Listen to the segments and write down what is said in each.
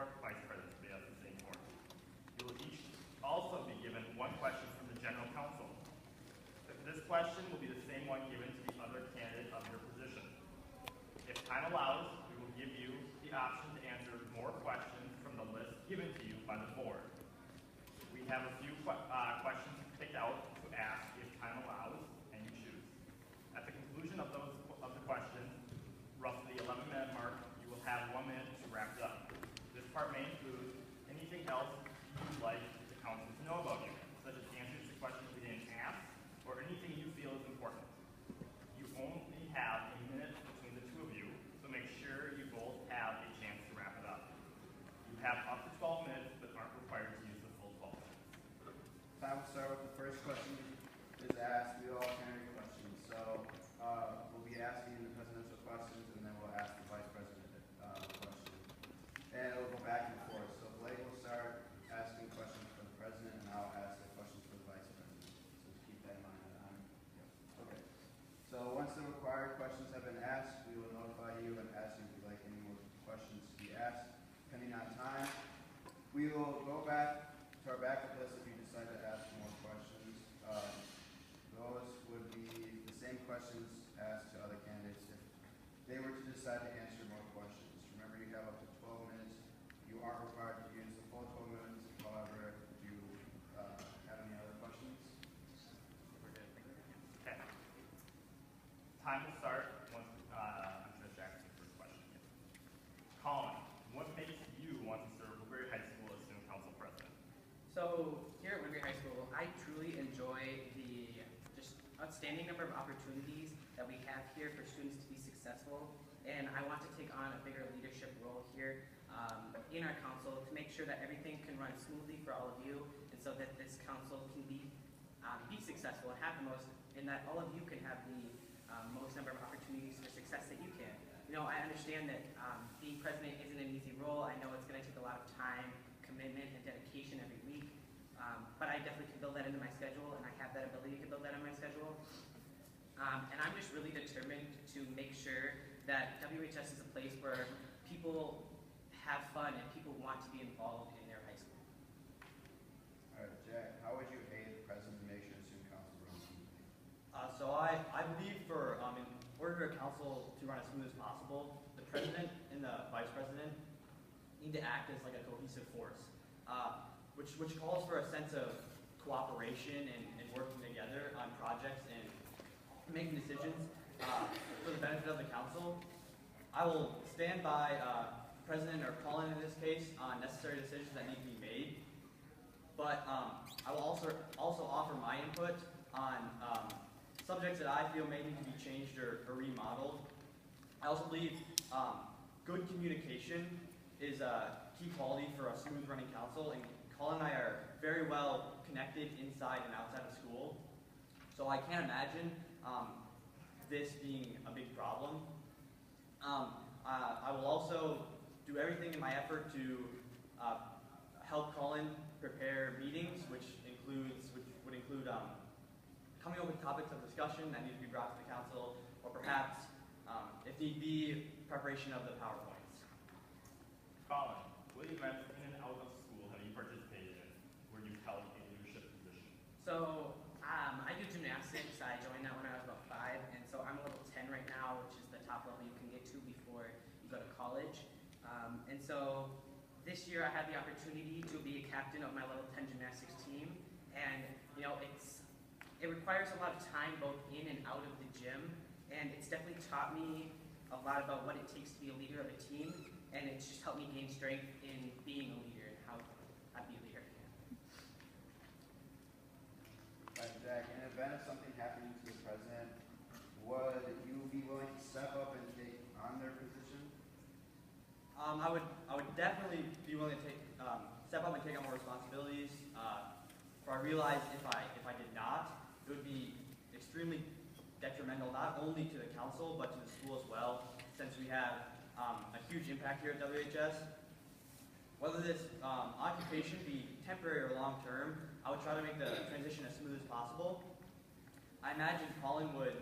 for vice president to be of the same form. You will each also be given one question from the general counsel. This question will be the same one given to the other candidate of your position. If time allows, we will give you the option to answer more questions from the list given to you by the board. We have a few questions picked out to ask if time allows, and you choose. At the conclusion of the questions, roughly the 11-minute mark, you will have 1 minute to wrap it up. This part may include anything else you would like the council to know about you, such as answers to questions we didn't ask, or anything you feel is important. You only have a minute between the two of you, so make sure you both have a chance to wrap it up. You have up to 12 minutes, but aren't required to use the full 12 minutes. Time will start with the first question is asked. We all carry questions. So we'll be asking the presidential questions, and then we'll ask the vice president question. And it'll go back and forth. So Blake will start asking questions for the president, and I'll ask the questions for the vice president. So just keep that in mind. Okay. So once the required questions have been asked, we will notify you and ask you if you'd like any more questions to be asked. Depending on time, we will go back to our backup list if you decide to ask more questions. Those would be the same questions asked to other candidates if they were to decide to answer more questions. Remember, you have up to 12 minutes. You aren't required to use the full 12 minutes. However, if you have any other questions? We're good. Okay. Time will start once I'm finished asking the first question. Collin, what makes you want to serve Woodbury High School as student council president? So here at Invie High School, I truly enjoy the just outstanding number of opportunities that we have here for students to be successful, and I want to take on a bigger leadership role here in our council to make sure that everything can run smoothly for all of you, and so that this council can be successful and have the most, and that all of you can have the most number of opportunities for success that you can. You know, I understand that being president isn't an easy role. I know it's going to take a lot of time, commitment, and dedication every week. But I definitely can build that into my schedule, and I have that ability to build that in my schedule. And I'm just really determined to make sure that WHS is a place where people have fun and people want to be involved in their high school. All right, Jack, how would you aid the president to make sure the student council runs smoothly? So I believe for in order for a council to run as smooth as possible, the president and the vice president need to act as like a cohesive force, which calls for a sense of cooperation and working together on projects and making decisions for the benefit of the council. I will stand by President or Collin in this case on necessary decisions that need to be made, but I will also offer my input on subjects that I feel may need to be changed or remodeled. I also believe good communication is a key quality for a smooth running council, and Collin and I are very well connected inside and outside of school, so I can't imagine this being a big problem. I will also do everything in my effort to help Collin prepare meetings, which would include coming up with topics of discussion that need to be brought to the council, or perhaps, if need be, preparation of the PowerPoints. Collin, what events in and out of school have you participated in where you've held a leadership position? So I do gymnastics. I joined that when I was about 5, and so I'm a level 10 right now, which is the top level you can get to before you go to college. And so this year I had the opportunity to be a captain of my level 10 gymnastics team, and you know it requires a lot of time both in and out of the gym, and it's definitely taught me a lot about what it takes to be a leader of a team, and it's just helped me gain strength in being a leader and how to be a leader. Right, Jack, in the event of something happening to the president, would you be willing to step up and take on their position? I would definitely be willing to step up and take on more responsibilities. For I realize if I did not, it would be extremely detrimental not only to the council but to the school as well, since we have a huge impact here at WHS. Whether this occupation be temporary or long term, I would try to make the transition as smooth as possible. I imagine Collin would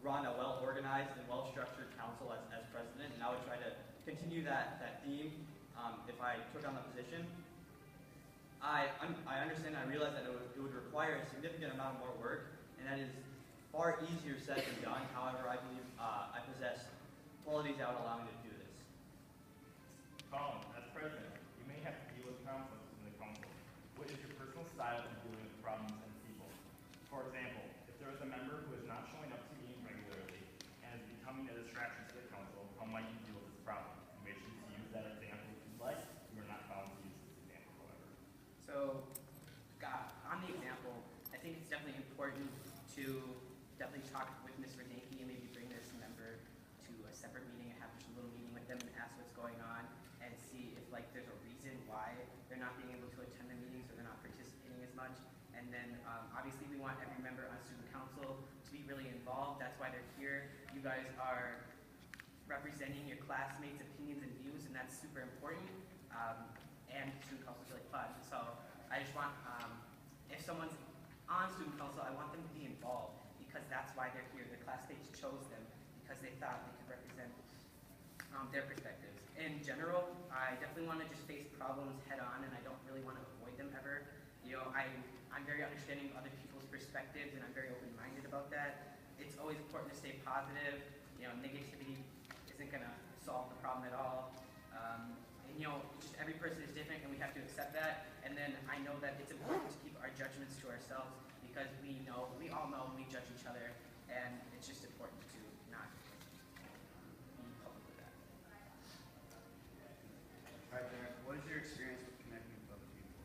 run a well-organized and well-structured council as president, and I would try to continue that theme if I took on the position. I understand and I realize that it would require a significant amount of more work, and that is far easier said than done. However, I believe I possess qualities that would allow me to do this. Collin, as president, you may have to deal with conflicts in the council. What is your personal style of dealing with problems and people? For example, if there is a member who is not showing up to meetings regularly and is becoming a distraction to the council, how might you deal with this problem? You may choose to use that example if you'd like. You are not bound to use this example, however. So, on the example, I think it's definitely important to definitely talk with Ms. Radanke and maybe bring this member to a separate meeting and have just a little meeting with them and ask what's going on and see if like there's a reason why they're not being able to attend the meetings or they're not participating as much. And then obviously we want every member on student council to be really involved. That's why they're here. You guys are representing your classmates' opinions and views, and that's super important. And student council is really fun. So I just want, if someone's on student council, I want them to be involved because that's why they're here. The classmates chose them because they thought they could represent their perspectives. In general, I definitely want to just face problems head on, and I don't really want to avoid them ever. You know, I'm very understanding of other people's perspectives, and I'm very open-minded about that. It's always important to stay positive. You know, negativity isn't going to solve the problem at all. And you know, just every person is different, and we have to accept that. And then I know that it's important to keep our judgments to ourselves because we all know we judge each other, and it's just important to not be public with that. All right, Derek, what is your experience with connecting with other people?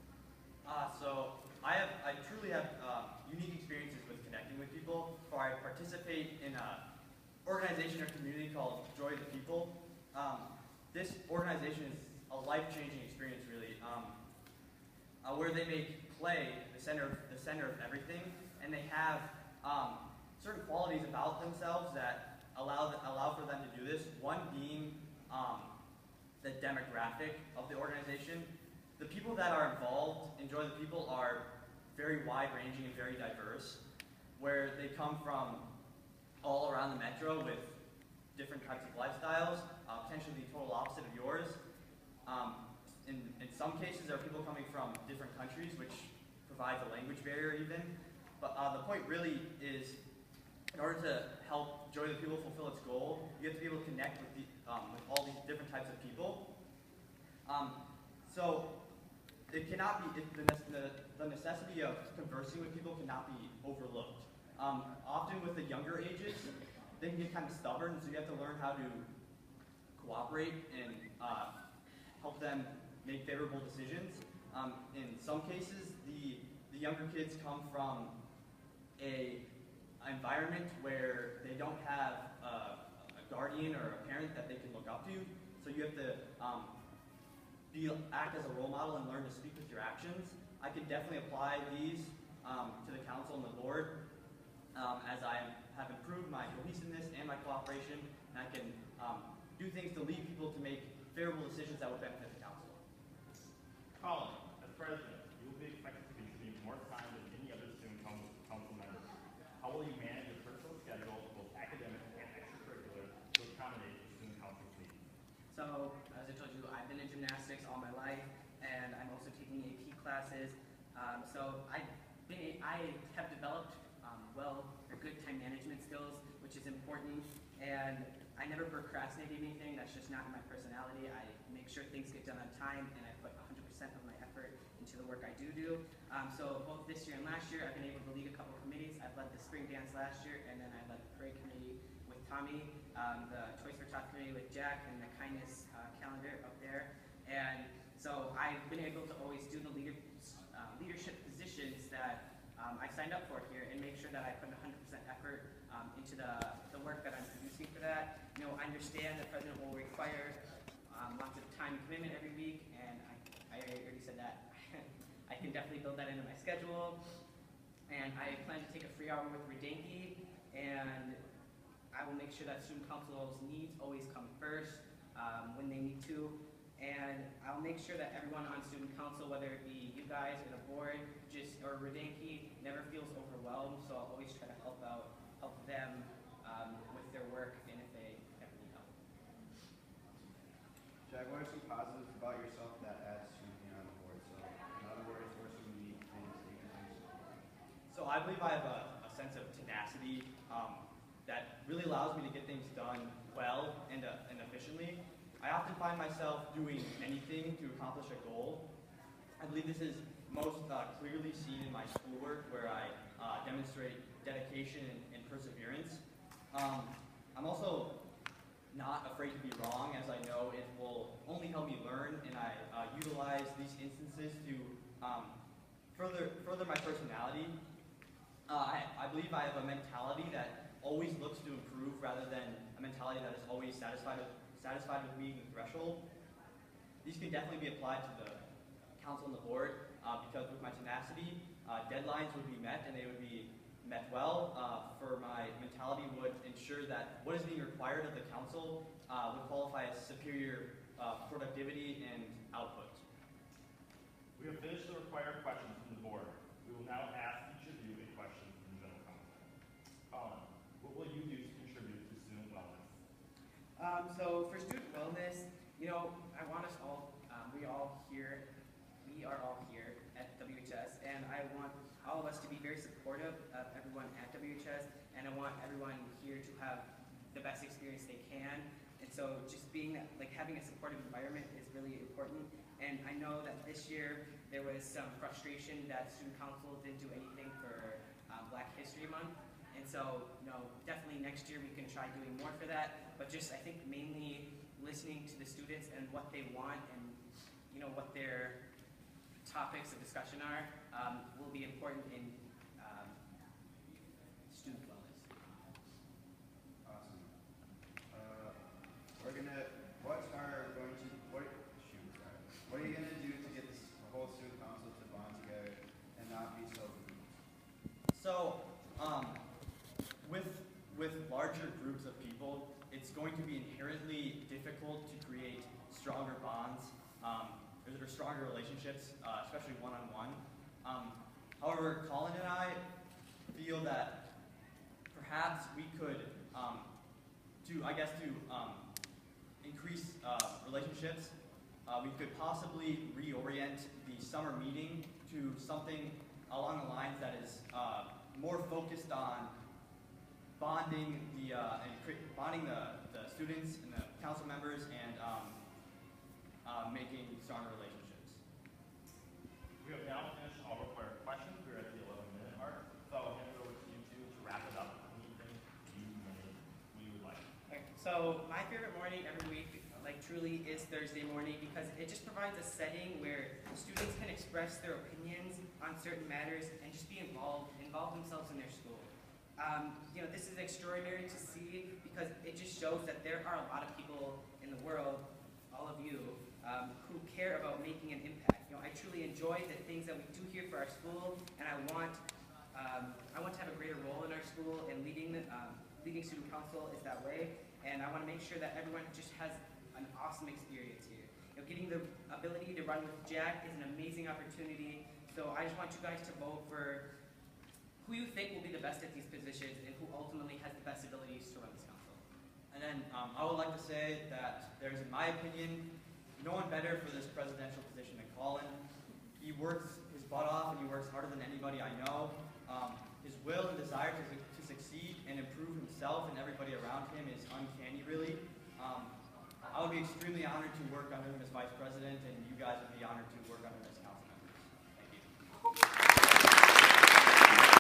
So I truly have unique experiences with connecting with people. For I participate in an organization or community called Joy the People. This organization is a life-changing experience, really, where they make play the center of everything, and they have certain qualities about themselves that allow for them to do this. One being the demographic of the organization. The people that are involved in Joy the People are very wide-ranging and very diverse, where they come from all around the metro with different types of lifestyles, potentially the total opposite of yours. In some cases, there are people coming from different countries, which provides a language barrier even. But the point really is, in order to help Joy the People fulfill its goal, you have to be able to connect with all these different types of people. So it cannot be, the necessity of conversing with people cannot be overlooked. Often with the younger ages, they can get kind of stubborn, so you have to learn how to cooperate and help them make favorable decisions. In some cases, the younger kids come from an environment where they don't have a guardian or a parent that they can look up to, so you have to act as a role model and learn to speak with your actions. I can definitely apply these to the council and the board as I have improved my cohesiveness and my cooperation, and I can do things to lead people to make favorable decisions that would benefit the council. Collin, as president, you will be expected to contribute more time than any other student council member. How will you manage your personal schedule, both academic and extracurricular, to accommodate the student council's needs? So, as I told you, I've been in gymnastics all my life, and I'm also taking AP classes. So I have developed good time management skills, which is important. And I never procrastinate anything. That's just not in my personality. I make sure things get done on time, and I put 100% of my effort into the work I do. So both this year and last year, I've been able to lead a couple committees. I've led the spring dance last year, and then I led the parade committee with Tommy, the Toys for Tots committee with Jack, and the kindness calendar up there. And so I've been able to always do the leadership positions that I signed up for here, and make sure that I put 100% effort into the work that I'm producing for that. You know, I understand the president will require lots of time commitment every week, and I already said that. I can definitely build that into my schedule. And I plan to take a free hour with Radanke, and I will make sure that student council's needs always come first when they need to. And I'll make sure that everyone on student council, whether it be you guys or the board, or Radanke, never feels overwhelmed. So I'll always try to help them with their work, and if they ever need help. Jack, what are some positives about yourself that adds to being on the board? So, in other words, what are some unique things that you can do? So I believe I have a sense of tenacity that really allows me to get things done well and efficiently. I often find myself doing anything to accomplish a goal. I believe this is most clearly seen in my schoolwork, where I demonstrate dedication and perseverance. I'm also not afraid to be wrong, as I know it will only help me learn, and I utilize these instances to further my personality. I believe I have a mentality that always looks to improve rather than a mentality that is always satisfied with meeting the threshold. These can definitely be applied to the council and the board because with my tenacity, deadlines would be met and they would be met well. For my mentality would ensure that what is being required of the council would qualify as superior productivity and output. We have finished the required questions from the board. We will now ask each of you a question from the general counsel. Collin, what will you do to contribute to student wellness? So for student wellness, I want us all, we are all here at WHS, and I want all of us to be very supportive of everyone at WHS, and I want everyone here to have the best experience they can. And so just having a supportive environment is really important. And I know that this year there was some frustration that student council didn't do anything for Black History Month. And so, definitely next year we can try doing more for that. But just, I think, mainly listening to the students and what they want and, what their topics of discussion are will be important in student wellness. Awesome. What are you gonna do to get the whole student council to bond together and not be so groups? So, with larger groups of people, it's going to be inherently difficult to create stronger bonds, or stronger relationships, especially one-on-one. However, Collin and I feel that perhaps we could, to increase relationships, we could possibly reorient the summer meeting to something along the lines that is more focused on bonding the students and the council members and making stronger relationships. We have now finished all required questions. We're at the 11-minute mark. So I'll hand it over to you two to wrap it up. Anything you would like. Okay, so my favorite morning every week, truly, is Thursday morning because it just provides a setting where students can express their opinions on certain matters and just be involve themselves in their school. This is extraordinary to see because it just shows that there are a lot of people in the world, all of you, who care about making an impact. I truly enjoy the things that we do here for our school, and I want to have a greater role in our school, and leading student council is that way. And I want to make sure that everyone just has an awesome experience here. Getting the ability to run with Jack is an amazing opportunity. So I just want you guys to vote for who you think will be the best at these positions and who ultimately has the best abilities to run this council. And then I would like to say that there's, in my opinion, no one better for this presidential position than Collin. He works his butt off and he works harder than anybody I know. His will and desire to succeed and improve himself and everybody around him is uncanny, really. I would be extremely honored to work under him as vice president, and you guys have